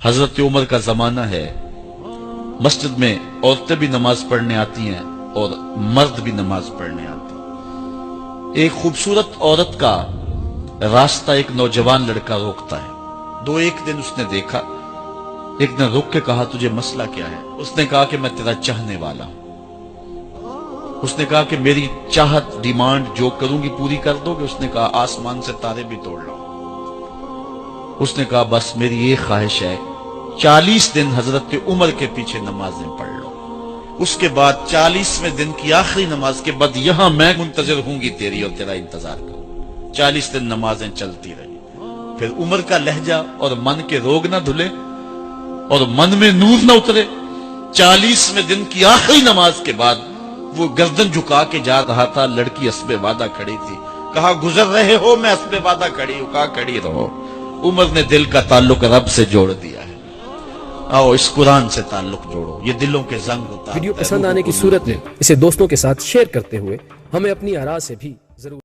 हजरत उमर का जमाना है, मस्जिद में औरतें भी नमाज पढ़ने आती हैं और मर्द भी नमाज पढ़ने आते हैं। एक खूबसूरत औरत का रास्ता एक नौजवान लड़का रोकता है। एक दिन उसने देखा, एक दिन रुक के कहा, तुझे मसला क्या है? उसने कहा कि मैं तेरा चाहने वाला हूं। उसने कहा कि मेरी चाहत, डिमांड जो करूंगी पूरी कर दोगे? उसने कहा आसमान से तारे भी तोड़ लो। उसने कहा बस मेरी ये ख्वाहिश है, 40 दिन हजरत उमर के पीछे नमाजें पढ़ लो, उसके बाद 40वें दिन की आखिरी नमाज के बाद यहां मैं मुंतजर होंगी तेरी और तेरा इंतजार करूं। 40 दिन नमाजें चलती रही। फिर उमर का लहजा और मन के रोग ना धुले और मन में नूर ना उतरे। 40वें दिन की आखिरी नमाज के बाद वो गर्दन झुका के जा रहा था, लड़की अस्बे वादा खड़ी थी। कहा गुजर रहे हो? मैं अस्बे वादा खड़ी हूं। कहा खड़ी रहो। उमर ने दिल का ताल्लुक रब से जोड़ दिया है। आओ इस कुरान से ताल्लुक जोड़ो, ये दिलों के जंग उतारता है। वीडियो पसंद आने की सूरत में इसे दोस्तों के साथ शेयर करते हुए हमें अपनी आरा से भी जरूर